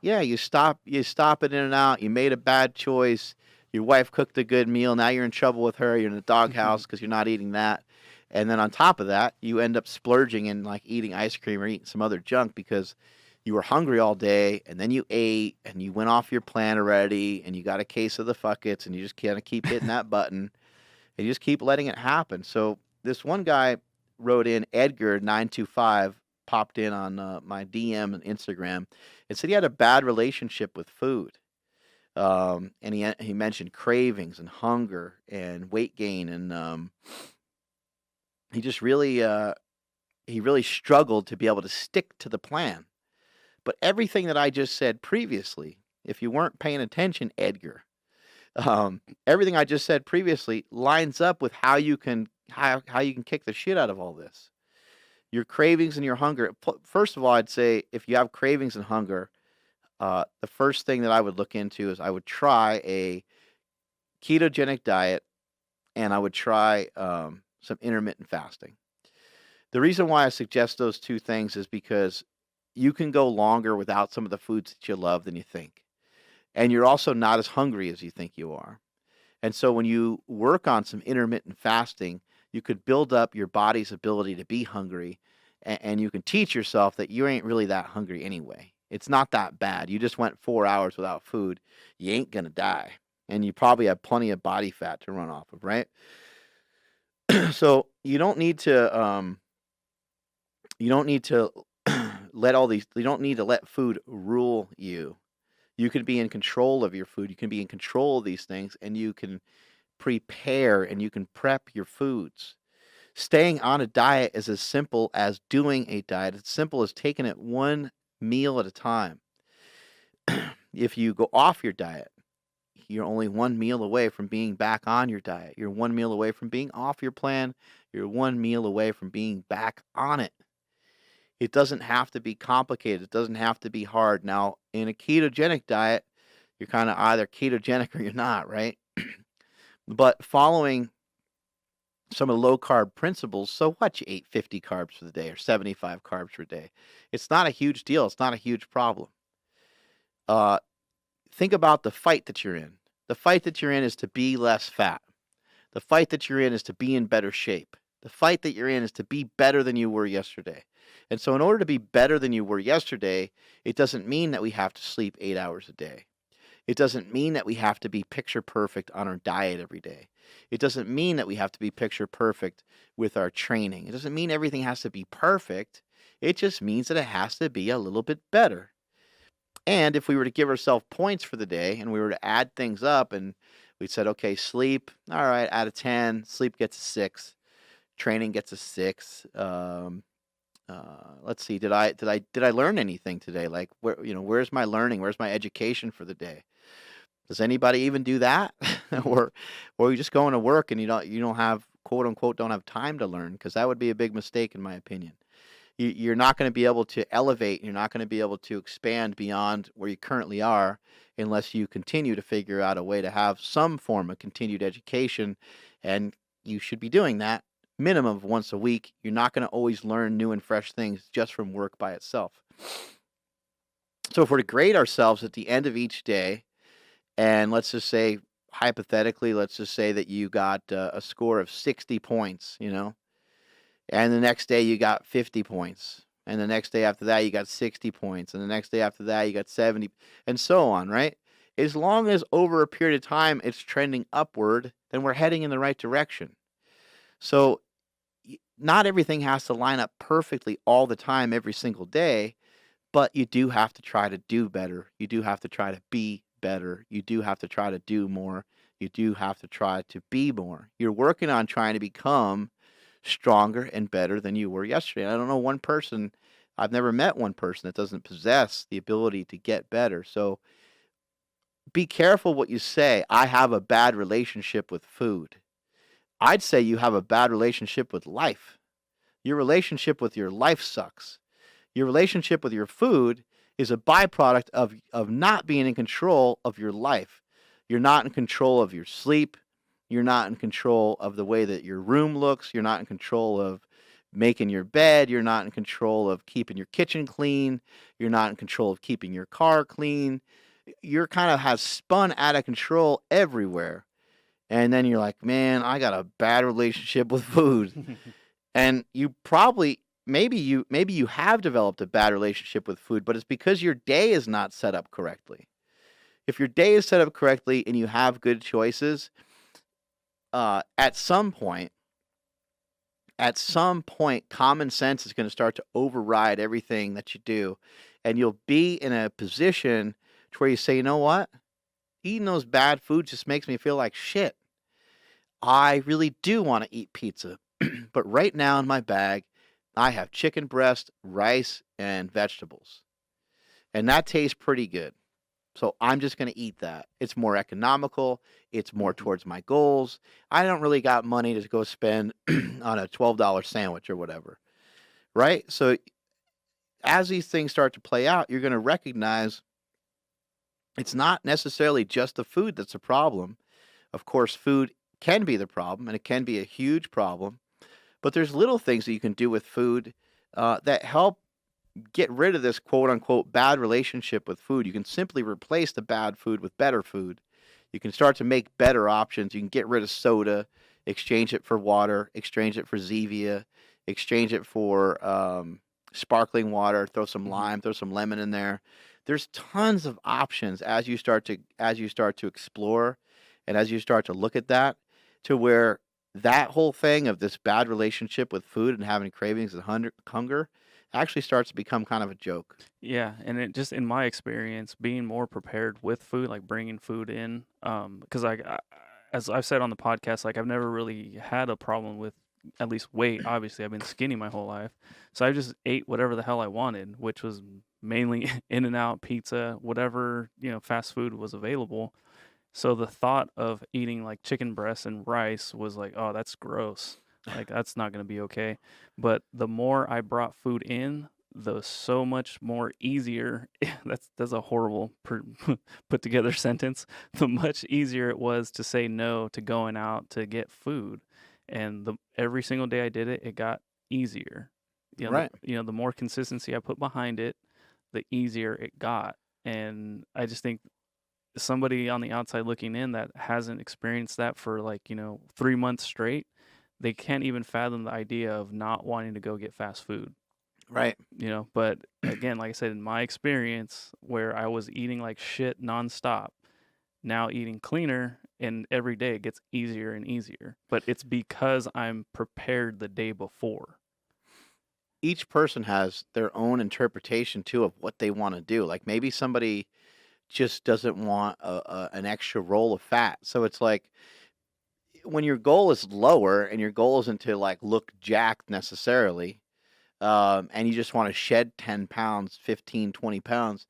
Yeah, you stop it in and out. You made a bad choice. Your wife cooked a good meal. Now you're in trouble with her. You're in the doghouse because you're not eating that. And then on top of that, you end up splurging and like eating ice cream or eating some other junk because you were hungry all day and then you ate and you went off your plan already and you got a case of the fuckets and you just kind of keep hitting that button and you just keep letting it happen. So this one guy wrote in, Edgar925 popped in on my DM and Instagram and said he had a bad relationship with food. And he mentioned cravings and hunger and weight gain, and he just really he really struggled to be able to stick to the plan. But everything that I just said previously, if you weren't paying attention, Edgar, everything I just said previously lines up with how you can kick the shit out of all this. Your cravings and your hunger. First of all, I'd say if you have cravings and hunger, the first thing that I would look into is I would try a ketogenic diet and I would try some intermittent fasting. The reason why I suggest those two things is because you can go longer without some of the foods that you love than you think. And you're also not as hungry as you think you are. And so when you work on some intermittent fasting, you could build up your body's ability to be hungry and you can teach yourself that you ain't really that hungry anyway. It's not that bad. You just went 4 hours without food. You ain't going to die. And you probably have plenty of body fat to run off of, right? So you don't need to you don't need to you don't need to let food rule you. You can be in control of your food. You can be in control of these things and you can prepare and you can prep your foods. Staying on a diet is as simple as doing a diet. It's simple as taking it one meal at a time. If you go off your diet, you're only one meal away from being back on your diet. You're one meal away from being off your plan. You're one meal away from being back on it. It doesn't have to be complicated. It doesn't have to be hard. Now, in a ketogenic diet, you're kind of either ketogenic or you're not, right? But following some of the low carb principles, so what? You ate 50 carbs for the day or 75 carbs per day. It's not a huge deal. It's not a huge problem. Think about the fight that you're in. The fight that you're in is to be less fat. The fight that you're in is to be in better shape. The fight that you're in is to be better than you were yesterday. And so in order to be better than you were yesterday, it doesn't mean that we have to sleep 8 hours a day. It doesn't mean that we have to be picture perfect on our diet every day. It doesn't mean that we have to be picture perfect with our training. It doesn't mean everything has to be perfect. It just means that it has to be a little bit better. And if we were to give ourselves points for the day and we were to add things up and we said, okay, sleep, all right, out of 10, sleep gets a 6, training gets a 6. Let's see, did I learn anything today? Like where's my learning? Where's my education for the day? Does anybody even do that? or you just going to work and you don't have, quote unquote, don't have time to learn? Because that would be a big mistake in my opinion. You're not going to be able to elevate. You're not going to be able to expand beyond where you currently are unless you continue to figure out a way to have some form of continued education. And you should be doing that minimum of once a week. You're not going to always learn new and fresh things just from work by itself. So if we're to grade ourselves at the end of each day, and let's just say, hypothetically, let's just say that you got a score of 60 points, and the next day you got 50 points. And the next day after that, you got 60 points. And the next day after that, you got 70, and so on, right? As long as over a period of time it's trending upward, then we're heading in the right direction. So not everything has to line up perfectly all the time, every single day, but you do have to try to do better. You do have to try to be better. You do have to try to do more. You do have to try to be more. You're working on trying to become stronger and better than you were yesterday. I don't know one person, I've never met one person that doesn't possess the ability to get better. So be careful what you say. I have a bad relationship with food. I'd say you have a bad relationship with life. Your relationship with your life sucks. Your relationship with your food is a byproduct of not being in control of your life. You're not in control of your sleep. You're not in control of the way that your room looks. You're not in control of making your bed. You're not in control of keeping your kitchen clean. You're not in control of keeping your car clean. You're kind of has spun out of control everywhere. And then you're like, man, I got a bad relationship with food. And you probably maybe you have developed a bad relationship with food, but it's because your day is not set up correctly. If your day is set up correctly and you have good choices, at some point, common sense is going to start to override everything that you do, and you'll be in a position to where you say, you know what, eating those bad foods just makes me feel like shit. I really do want to eat pizza, but right now in my bag, I have chicken breast, rice, and vegetables, and that tastes pretty good. So I'm just going to eat that. It's more economical. It's more towards my goals. I don't really got money to go spend on a $12 sandwich or whatever, right? So as these things start to play out, you're going to recognize it's not necessarily just the food that's a problem. Of course, food can be the problem, and it can be a huge problem. But there's little things that you can do with food that help get rid of this quote unquote bad relationship with food. You can simply replace the bad food with better food. You can start to make better options. You can get rid of soda, exchange it for water, exchange it for Zevia, exchange it for sparkling water, throw some lime, throw some lemon in there. There's tons of options as you start to explore and as you start to look at that, to where that whole thing of this bad relationship with food and having cravings and hunger actually starts to become kind of a joke. Yeah, and it just in my experience, being more prepared with food, like bringing food in, because as I've said on the podcast, like I've never really had a problem with at least weight. Obviously, I've been skinny my whole life, so I just ate whatever the hell I wanted, which was mainly In-N-Out, pizza, whatever fast food was available. So the thought of eating like chicken breasts and rice was like, oh, that's gross. Like that's not going to be okay. But the more I brought food in, the so much more easier. That's a horrible put together sentence. The much easier it was to say no to going out to get food, and every single day I did it, it got easier. Right. The more consistency I put behind it, the easier it got. And I just think somebody on the outside looking in that hasn't experienced that for 3 months straight, they can't even fathom the idea of not wanting to go get fast food. Right. But again, like I said, in my experience where I was eating like shit nonstop, now eating cleaner, and every day it gets easier and easier. But it's because I'm prepared the day before. Each person has their own interpretation too of what they want to do. Like maybe somebody just doesn't want an extra roll of fat. So it's like when your goal is lower and your goal isn't to like look jacked necessarily, and you just want to shed 10 pounds, 15, 20 pounds,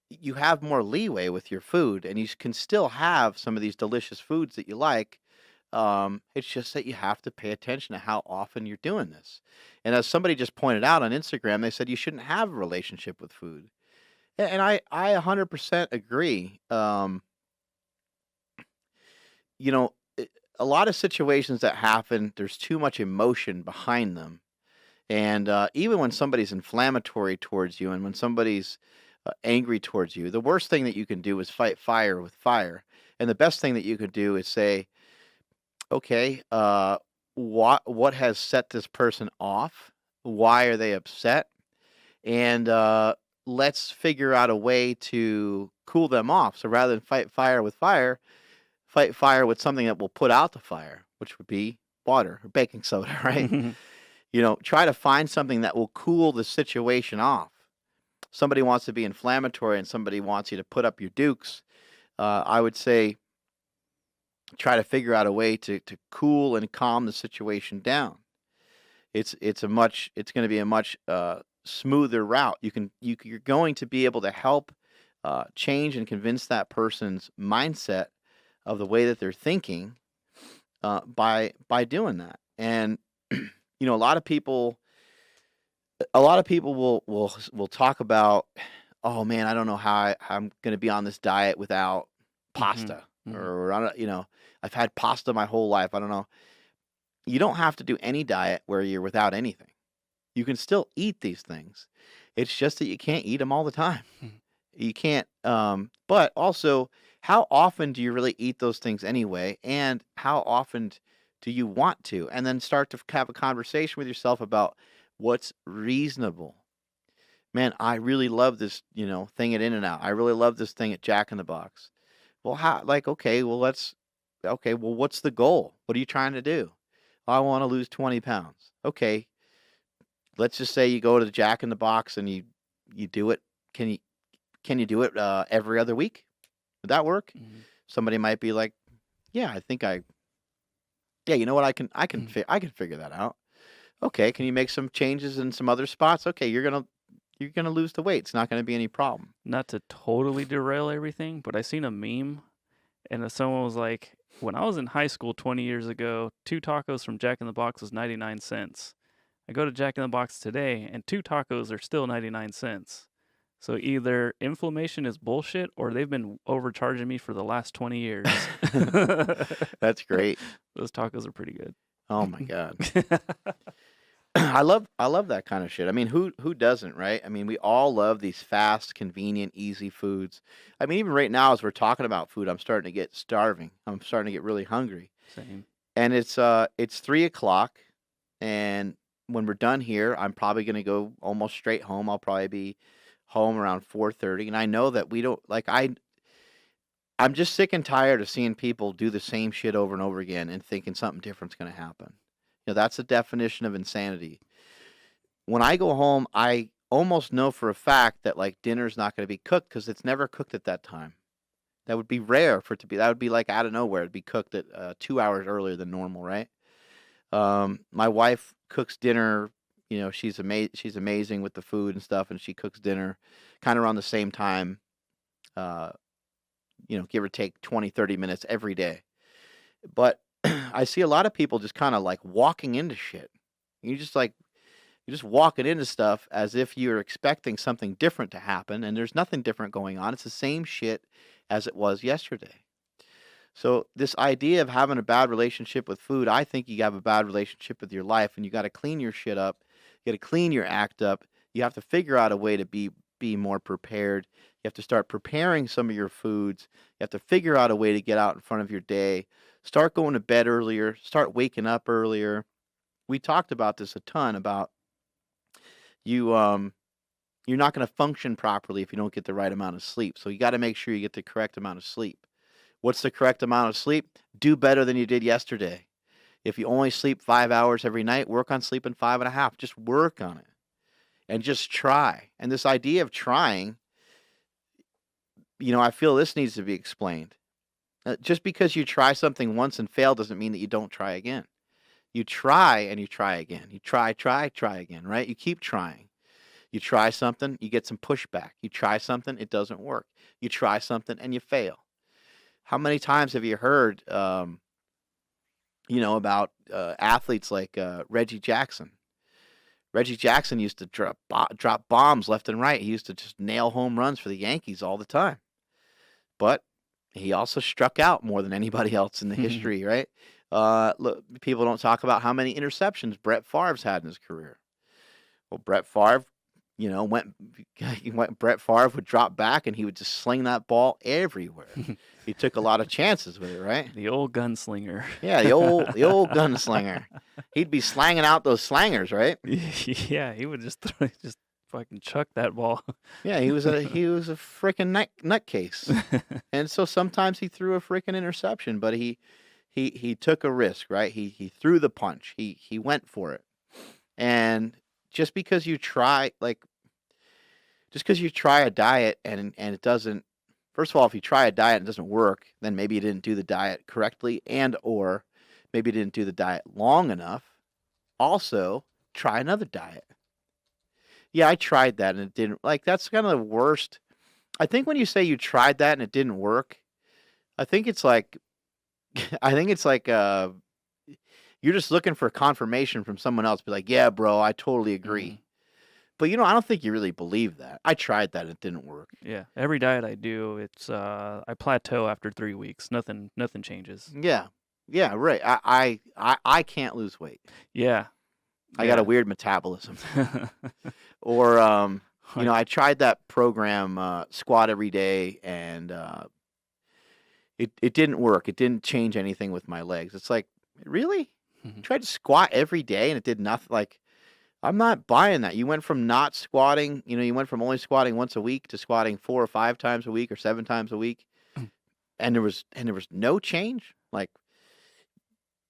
you have more leeway with your food and you can still have some of these delicious foods that you like. It's just that you have to pay attention to how often you're doing this. And as somebody just pointed out on Instagram, they said you shouldn't have a relationship with food. And I 100% agree. A lot of situations that happen, there's too much emotion behind them. And even when somebody's inflammatory towards you and when somebody's angry towards you, the worst thing that you can do is fight fire with fire. And the best thing that you could do is say, okay, what has set this person off? Why are they upset? And let's figure out a way to cool them off. So rather than fight fire with fire, fight fire with something that will put out the fire, which would be water or baking soda, right? Try to find something that will cool the situation off. Somebody wants to be inflammatory and somebody wants you to put up your dukes. I would say try to figure out a way to cool and calm the situation down. It's going to be a much smoother route. You're going to be able to help change and convince that person's mindset of the way that they're thinking by doing that. And a lot of people will talk about, oh man, I don't know how I'm going to be on this diet without pasta, or I don't, I've had pasta my whole life. I don't know. You don't have to do any diet where you're without anything. You can still eat these things. It's just that you can't eat them all the time. You can't, but also, how often do you really eat those things anyway? And how often do you want to? And then start to have a conversation with yourself about what's reasonable. Man, I really love this, thing at In-N-Out. I really love this thing at Jack in the Box. Well, okay, well, what's the goal? What are you trying to do? I want to lose 20 pounds. Okay, let's just say you go to the Jack in the Box and you do it. Can you do it every other week? Would that work? Mhm. Somebody might be like, yeah, yeah, you know what? I can figure that out. Okay, can you make some changes in some other spots? Okay, you're gonna lose the weight. It's not gonna be any problem. Not to totally derail everything, but I seen a meme, and someone was like, when I was in high school 20 years ago, 2 tacos from Jack in the Box was 99 cents. I go to Jack in the Box today, and 2 tacos are still 99 cents. So either inflammation is bullshit, or they've been overcharging me for the last 20 years. That's great. Those tacos are pretty good. Oh my God. I love that kind of shit. I mean, who doesn't, right? I mean, we all love these fast, convenient, easy foods. I mean, even right now as we're talking about food, I'm starting to get starving. I'm starting to get really hungry. Same. And it's 3:00, and when we're done here, I'm probably gonna go almost straight home. I'll probably be home around 4:30, and I know that we don't like I'm just sick and tired of seeing people do the same shit over and over again and thinking something different's gonna happen. That's the definition of insanity. When I go home, I almost know for a fact that like dinner's not going to be cooked because it's never cooked at that time. That would be rare for it to be. That would be like out of nowhere. It'd be cooked at 2 hours earlier than normal, right? My wife cooks dinner. She's amazing with the food and stuff, and she cooks dinner kind of around the same time. Give or take 20, 30 minutes every day. But I see a lot of people just kind of like walking into shit. You're just walking into stuff as if you're expecting something different to happen, and there's nothing different going on. It's the same shit as it was yesterday. So this idea of having a bad relationship with food, I think you have a bad relationship with your life, and you got to clean your shit up. You got to clean your act up. You have to figure out a way to be more prepared. You have to start preparing some of your foods. You have to figure out a way to get out in front of your day. Start going to bed earlier. Start waking up earlier. We talked about this a ton about you're not going to function properly if you don't get the right amount of sleep. So you got to make sure you get the correct amount of sleep. What's the correct amount of sleep? Do better than you did yesterday. If you only sleep 5 hours every night, work on sleeping 5.5. Just work on it and just try. And this idea of trying, I feel this needs to be explained. Just because you try something once and fail doesn't mean that you don't try again. You try and you try again. You try again, right? You keep trying. You try something, you get some pushback. You try something, it doesn't work. You try something and you fail. How many times have you heard, about athletes like Reggie Jackson? Reggie Jackson used to drop bombs left and right. He used to just nail home runs for the Yankees all the time. But he also struck out more than anybody else in the history, right? Look, people don't talk about how many interceptions Brett Favre's had in his career. Well, Brett Favre, Brett Favre would drop back and he would just sling that ball everywhere. He took a lot of chances with it, right? The old gunslinger. Yeah, the old gunslinger. He'd be slanging out those slangers, right? Yeah, he would just fucking chuck that ball. Yeah, he was a freaking nutcase. And so sometimes he threw a freaking interception, but he took a risk, right? He threw the punch. He went for it. And just because you try a diet and it doesn't, first of all, if you try a diet and it doesn't work, then maybe you didn't do the diet correctly or maybe you didn't do the diet long enough. Also, try another diet. Yeah, I tried that and it didn't, that's kind of the worst. I think when you say you tried that and it didn't work, I think it's like you're just looking for confirmation from someone else. Be like, yeah, bro, I totally agree. Mhm. But I don't think you really believe that. I tried that; it didn't work. Yeah, every diet I do, it's I plateau after 3 weeks. Nothing changes. Yeah, right. I can't lose weight. Yeah, I got a Yeah. weird metabolism. Or, you know, Like, I tried that program, Squat Every Day, and it didn't work. It didn't change anything with my legs. It's like, really? You mhm. tried to squat every day and it did nothing? Like, I'm not buying that. You went from not squatting, you know, you went from only squatting once a week to squatting 4 or 5 times a week or 7 times a week, and there was no change. Like,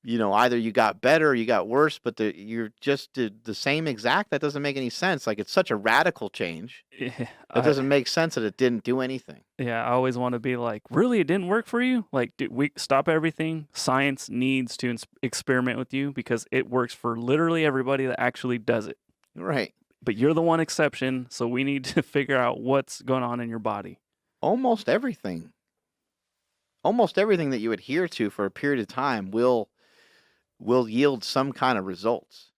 you know, either you got better or you got worse, but you're just the same exact. That doesn't make any sense. Like, it's such a radical change. Yeah, That doesn't make sense that it didn't do anything. yeah, I always want to be like, really, it didn't work for you? Like, we stop everything. Science needs to experiment with you because it works for literally everybody that actually does it. Right. But you're the one exception, so we need to figure out what's going on in your body. Almost everything. Almost everything that you adhere to for a period of time will yield some kind of results.